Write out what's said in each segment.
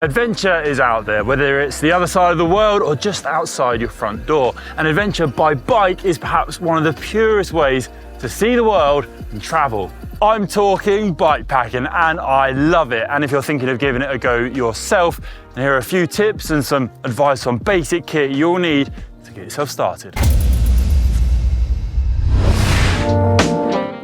Adventure is out there, whether it's the other side of the world or just outside your front door. And adventure by bike is perhaps one of the purest ways to see the world and travel. I'm talking bikepacking and I love it. And if you're thinking of giving it a go yourself, then here are a few tips and some advice on basic kit you'll need to get yourself started.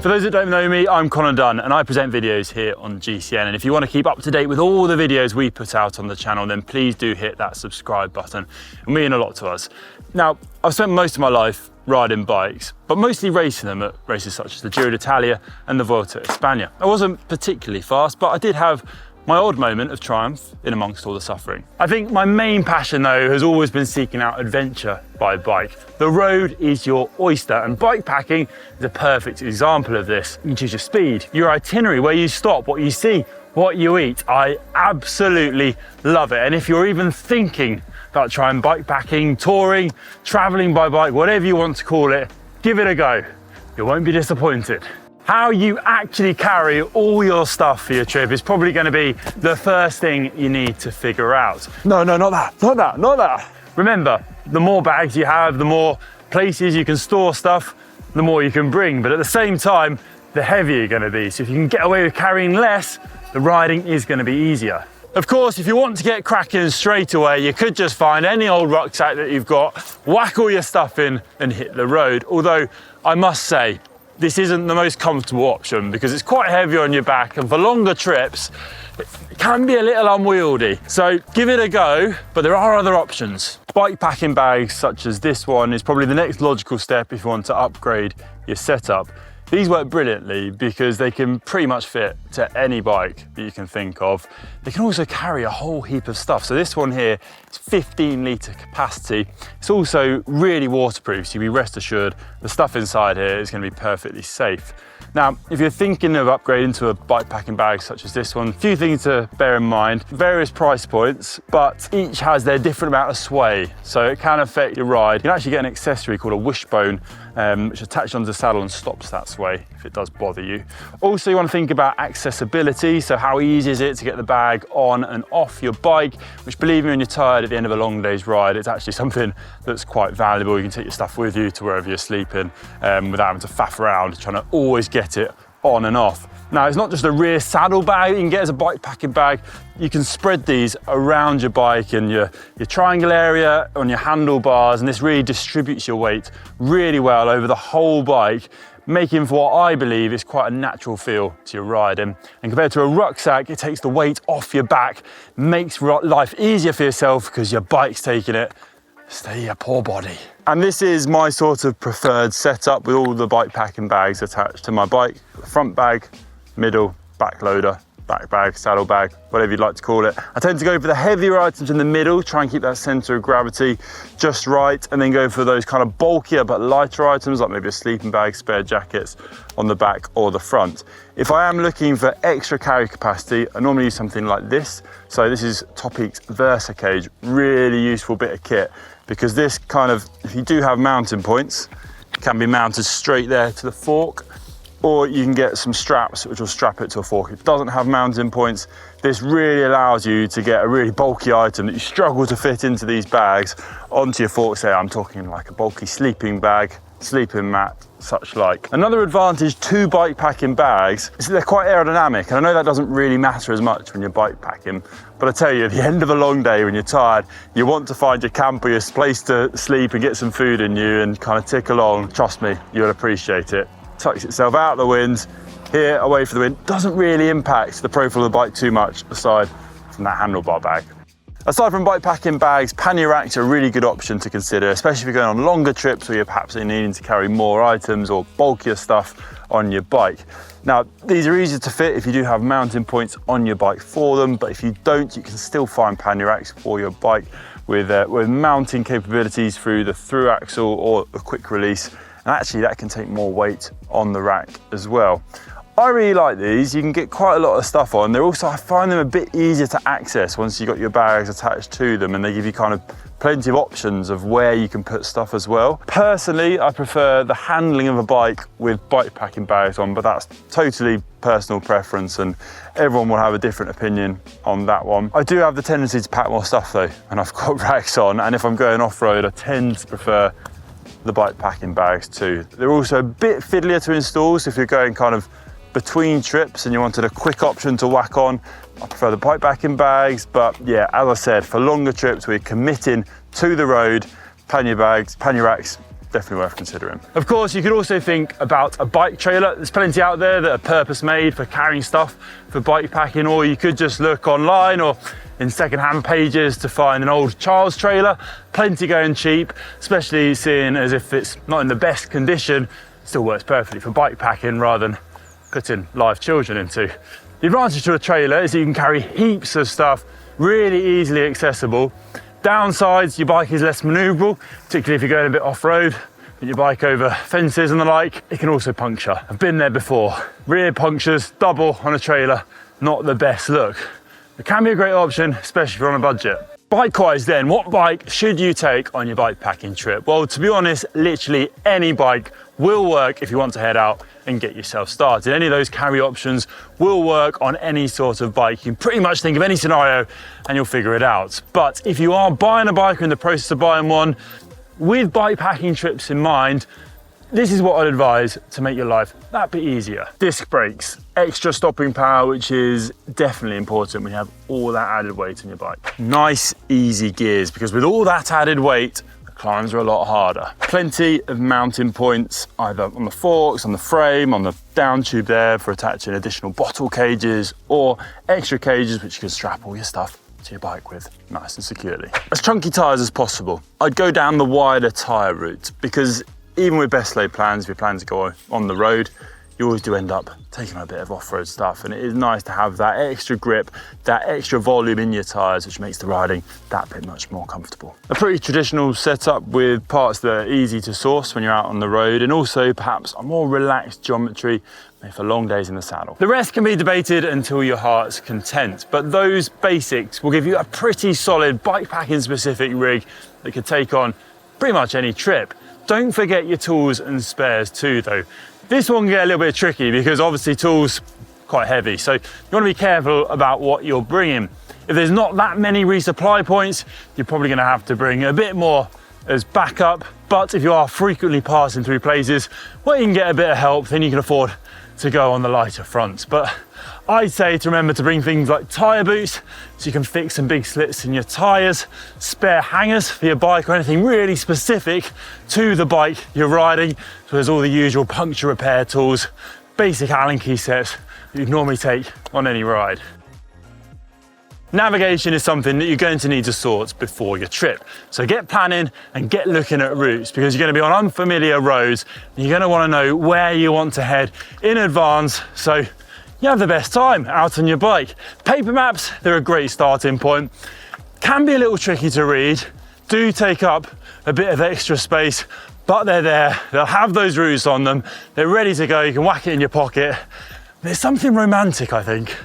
For those that don't know me, I'm Conor and I present videos here on GCN. And if you want to keep up to date with all the videos we put out on the channel, then please do hit that subscribe button. It will mean a lot to us. Now, I've spent most of my life riding bikes, but mostly racing them at races such as the Giro d'Italia and the Vuelta a España. I wasn't particularly fast, but I did have my odd moment of triumph in amongst all the suffering. I think my main passion though has always been seeking out adventure by bike. The road is your oyster and bikepacking is a perfect example of this. You can choose your speed, your itinerary, where you stop, what you see, what you eat. I absolutely love it. And if you're even thinking about trying bikepacking, touring, traveling by bike, whatever you want to call it, give it a go. You won't be disappointed. How you actually carry all your stuff for your trip is probably going to be the first thing you need to figure out. No, not that. Remember, the more bags you have, the more places you can store stuff, the more you can bring. But at the same time, the heavier you're going to be. So if you can get away with carrying less, the riding is going to be easier. Of course, if you want to get cracking straight away, you could just find any old rucksack that you've got, whack all your stuff in and hit the road. Although I must say, this isn't the most comfortable option because it's quite heavy on your back, and for longer trips, it can be a little unwieldy. So give it a go, but there are other options. Bikepacking bags such as this one is probably the next logical step if you want to upgrade your setup. These work brilliantly because they can pretty much fit to any bike that you can think of. They can also carry a whole heap of stuff. So this one here is 15-litre capacity. It's also really waterproof, so you can be rest assured the stuff inside here is going to be perfectly safe. Now, if you're thinking of upgrading to a bikepacking bag such as this one, a few things to bear in mind. Various price points, but each has their different amount of sway, so it can affect your ride. You can actually get an accessory called a wishbone, which attaches onto the saddle and stops that sway if it does bother you. Also, you want to think about accessibility, so how easy is it to get the bag on and off your bike, which, believe me, when you're tired at the end of a long day's ride, it's actually something that's quite valuable. You can take your stuff with you to wherever you're sleeping without having to faff around trying to always get it on and off. Now, it's not just a rear saddle bag you can get as a bikepacking bag. You can spread these around your bike and your triangle area on your handlebars, and this really distributes your weight really well over the whole bike, making for what I believe is quite a natural feel to your riding. And compared to a rucksack, it takes the weight off your back, makes life easier for yourself because your bike's taking it. Stay your poor body. And this is my sort of preferred setup with all the bikepacking bags attached to my bike. Front bag, middle, back loader, back bag, saddle bag, whatever you'd like to call it. I tend to go for the heavier items in the middle, try and keep that center of gravity just right, and then go for those kind of bulkier but lighter items like maybe a sleeping bag, spare jackets on the back or the front. If I am looking for extra carry capacity, I normally use something like this. So this is Topeak's Versa Cage, really useful bit of kit, because this kind of, if you do have mounting points, it can be mounted straight there to the fork, or you can get some straps which will strap it to a fork. If it doesn't have mounting points, this really allows you to get a really bulky item that you struggle to fit into these bags onto your fork. Say, I'm talking like a bulky sleeping bag, sleeping mat, such like. Another advantage to bikepacking bags is that they're quite aerodynamic, and I know that doesn't really matter as much when you're bikepacking, but I tell you, at the end of a long day when you're tired, you want to find your camp or your place to sleep and get some food in you and kind of tick along. Trust me, you'll appreciate it. Tucks itself out of the wind, here, away from the wind, doesn't really impact the profile of the bike too much aside from that handlebar bag. Aside from bikepacking bags, pannier racks are a really good option to consider, especially if you're going on longer trips where you're perhaps needing to carry more items or bulkier stuff on your bike. Now, these are easy to fit if you do have mounting points on your bike for them, but if you don't, you can still find pannier racks for your bike with mounting capabilities through the through axle or a quick release, and actually that can take more weight on the rack as well. I really like these. You can get quite a lot of stuff on. They're also, I find them a bit easier to access once you've got your bags attached to them, and they give you kind of plenty of options of where you can put stuff as well. Personally, I prefer the handling of a bike with bike packing bags on, but that's totally personal preference and everyone will have a different opinion on that one. I do have the tendency to pack more stuff though, and I've got racks on, and if I'm going off-road, I tend to prefer the bike packing bags too. They're also a bit fiddlier to install, so if you're going kind of between trips and you wanted a quick option to whack on, I prefer the bike packing bags. But yeah, as I said, for longer trips where you're committing to the road, pannier bags, pannier racks, definitely worth considering. Of course, you could also think about a bike trailer. There's plenty out there that are purpose-made for carrying stuff for bike packing, or you could just look online or in second-hand pages to find an old child's trailer. Plenty going cheap, especially seeing as if it's not in the best condition, still works perfectly for bike packing rather than putting live children into. The advantage to a trailer is that you can carry heaps of stuff, really easily accessible. Downsides, your bike is less maneuverable, particularly if you're going a bit off-road, put your bike over fences and the like. It can also puncture. I've been there before. Rear punctures, double on a trailer, not the best look. It can be a great option, especially if you're on a budget. Bike-wise then, what bike should you take on your bike packing trip? Well, to be honest, literally any bike will work if you want to head out and get yourself started. Any of those carry options will work on any sort of bike. You can pretty much think of any scenario and you'll figure it out. But if you are buying a bike or in the process of buying one, with bike packing trips in mind, this is what I'd advise to make your life that bit easier. Disc brakes, extra stopping power, which is definitely important when you have all that added weight on your bike. Nice, easy gears, because with all that added weight, the climbs are a lot harder. Plenty of mounting points, either on the forks, on the frame, on the down tube there for attaching additional bottle cages, or extra cages which you can strap all your stuff to your bike with nice and securely. As chunky tyres as possible. I'd go down the wider tyre route, because even with best laid plans, if you plan to go on the road, you always do end up taking a bit of off-road stuff, and it is nice to have that extra grip, that extra volume in your tyres, which makes the riding that bit much more comfortable. A pretty traditional setup with parts that are easy to source when you're out on the road, and also perhaps a more relaxed geometry for long days in the saddle. The rest can be debated until your heart's content, but those basics will give you a pretty solid bike packing specific rig that could take on pretty much any trip. Don't forget your tools and spares too though. This one can get a little bit tricky because obviously tools quite heavy, so you want to be careful about what you're bringing. If there's not that many resupply points, you're probably going to have to bring a bit more as backup, but if you are frequently passing through places where you can get a bit of help, then you can afford to go on the lighter front. But I'd say to remember to bring things like tyre boots so you can fix some big slits in your tyres, spare hangers for your bike or anything really specific to the bike you're riding. So there's all the usual puncture repair tools, basic Allen key sets that you'd normally take on any ride. Navigation is something that you're going to need to sort before your trip. So get planning and get looking at routes, because you're going to be on unfamiliar roads and you're going to want to know where you want to head in advance, so you have the best time out on your bike. Paper maps, they're a great starting point. Can be a little tricky to read, do take up a bit of extra space, but they're there. They'll have those routes on them. They're ready to go. You can whack it in your pocket. There's something romantic, I think,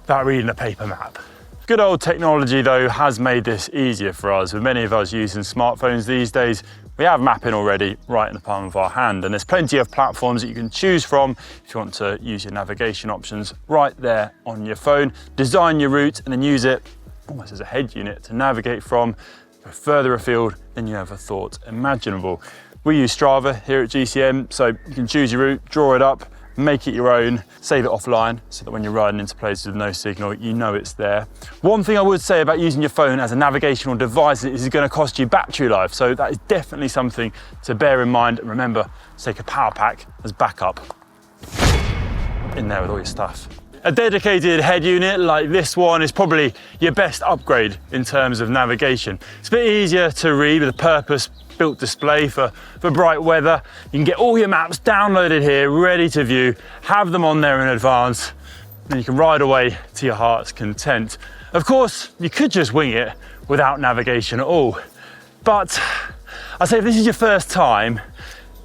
about reading a paper map. Good old technology though has made this easier for us. With many of us using smartphones these days, we have mapping already right in the palm of our hand, and there's plenty of platforms that you can choose from if you want to use your navigation options right there on your phone. Design your route and then use it almost as a head unit to navigate from, go further afield than you ever thought imaginable. We use Strava here at GCN, so you can choose your route, draw it up, make it your own, save it offline so that when you're riding into places with no signal, you know it's there. One thing I would say about using your phone as a navigational device is it's going to cost you battery life, so that is definitely something to bear in mind. And remember to take a power pack as backup in there with all your stuff. A dedicated head unit like this one is probably your best upgrade in terms of navigation. It's a bit easier to read with a purpose-built display for bright weather. You can get all your maps downloaded here, ready to view, have them on there in advance, and you can ride away to your heart's content. Of course, you could just wing it without navigation at all. But I'd say if this is your first time,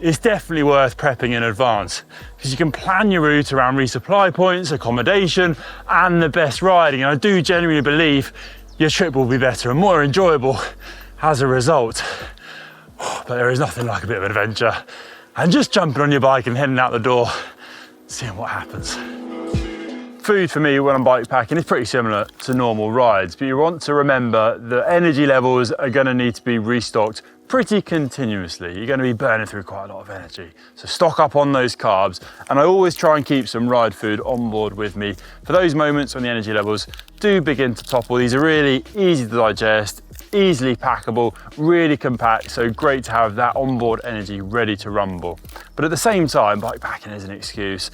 it's definitely worth prepping in advance, because you can plan your route around resupply points, accommodation, and the best riding. And I do genuinely believe your trip will be better and more enjoyable as a result. But there is nothing like a bit of adventure and just jumping on your bike and heading out the door, seeing what happens. Food for me when I'm bike packing is pretty similar to normal rides, but you want to remember the energy levels are going to need to be restocked pretty continuously. You're going to be burning through quite a lot of energy. So stock up on those carbs, and I always try and keep some ride food on board with me for those moments when the energy levels do begin to topple. These are really easy to digest, easily packable, really compact, so great to have that onboard energy ready to rumble. But at the same time, bike packing is an excuse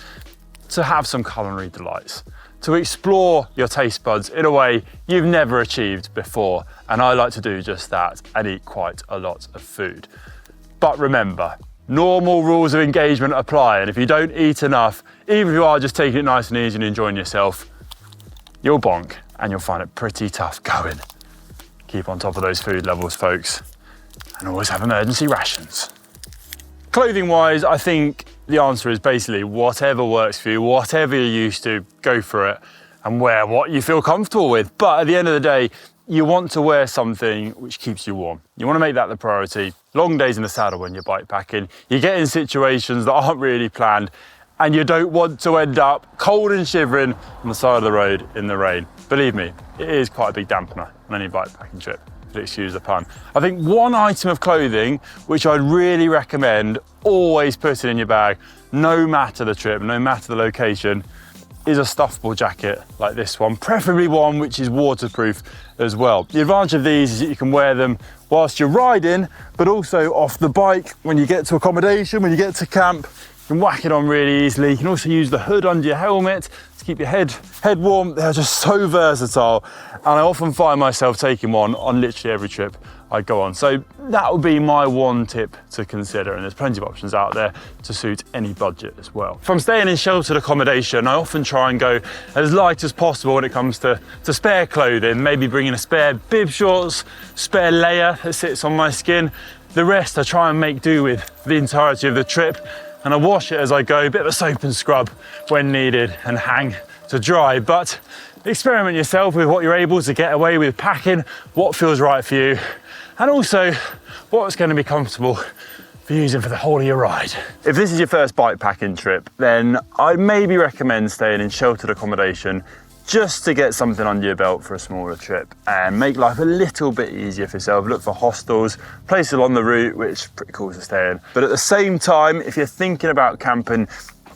to have some culinary delights, to explore your taste buds in a way you've never achieved before. And I like to do just that and eat quite a lot of food. But remember, normal rules of engagement apply, and if you don't eat enough, even if you are just taking it nice and easy and enjoying yourself, you'll bonk and you'll find it pretty tough going. Keep on top of those food levels, folks, and always have emergency rations. Clothing wise, I think the answer is basically whatever works for you, whatever you're used to, go for it and wear what you feel comfortable with. But at the end of the day, you want to wear something which keeps you warm. You want to make that the priority. Long days in the saddle when you're bike packing, you get in situations that aren't really planned, and you don't want to end up cold and shivering on the side of the road in the rain. Believe me, it is quite a big dampener on any bike packing trip, if you'll excuse the pun. I think one item of clothing which I'd really recommend always putting in your bag, no matter the trip, no matter the location, is a stuffable jacket like this one, preferably one which is waterproof as well. The advantage of these is that you can wear them whilst you're riding, but also off the bike when you get to accommodation, when you get to camp. You can whack it on really easily. You can also use the hood under your helmet to keep your head warm. They're just so versatile, and I often find myself taking one on literally every trip I go on. So that would be my one tip to consider, and there's plenty of options out there to suit any budget as well. If I'm staying in sheltered accommodation, I often try and go as light as possible when it comes to spare clothing, maybe bringing a spare bib shorts, spare layer that sits on my skin. The rest I try and make do with the entirety of the trip, and I wash it as I go, a bit of a soap and scrub when needed, and hang to dry. But experiment yourself with what you're able to get away with packing, what feels right for you, and also what's going to be comfortable for using for the whole of your ride. If this is your first bike packing trip, then I'd maybe recommend staying in sheltered accommodation just to get something under your belt for a smaller trip and make life a little bit easier for yourself. Look for hostels, places along the route, which are pretty cool to stay in. But at the same time, if you're thinking about camping,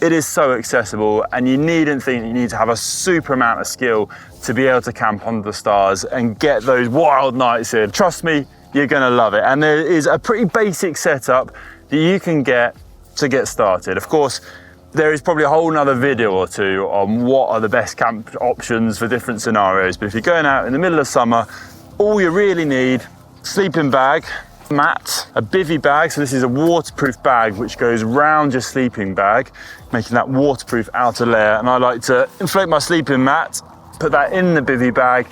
it is so accessible, and you needn't think you need to have a super amount of skill to be able to camp under the stars and get those wild nights in. Trust me, you're gonna love it. And there is a pretty basic setup that you can get to get started. Of course, there is probably a whole nother video or two on what are the best camp options for different scenarios. But if you're going out in the middle of summer, all you really need, sleeping bag, mat, a bivy bag. So this is a waterproof bag which goes round your sleeping bag, making that waterproof outer layer. And I like to inflate my sleeping mat, put that in the bivy bag,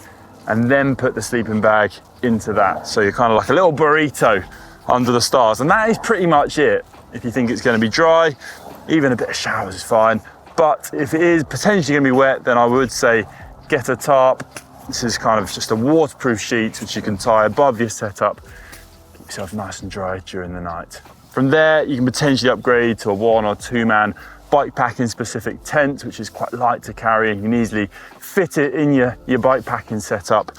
and then put the sleeping bag into that. So you're kind of like a little burrito under the stars. And that is pretty much it. If you think it's going to be dry, even a bit of showers is fine. But if it is potentially going to be wet, then I would say get a tarp. This is kind of just a waterproof sheet which you can tie above your setup. Keep yourself nice and dry during the night. From there, you can potentially upgrade to a 1 or 2 man bike packing specific tent, which is quite light to carry, and you can easily fit it in your bike packing setup.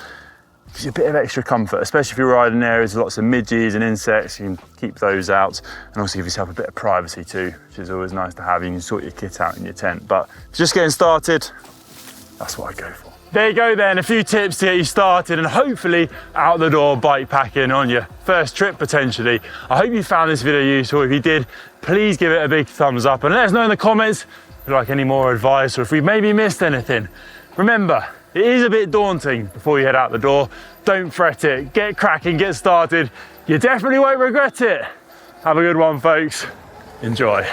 Gives you a bit of extra comfort, especially if you're riding in areas with lots of midges and insects. You can keep those out, and also give yourself a bit of privacy too, which is always nice to have. You can sort your kit out in your tent. But just getting started, that's what I go for. There you go then, a few tips to get you started and hopefully out the door bike packing on your first trip potentially. I hope you found this video useful. If you did, please give it a big thumbs up and let us know in the comments if you'd like any more advice or if we've maybe missed anything. Remember, it is a bit daunting before you head out the door. Don't fret it, get cracking, get started. You definitely won't regret it. Have a good one, folks. Enjoy.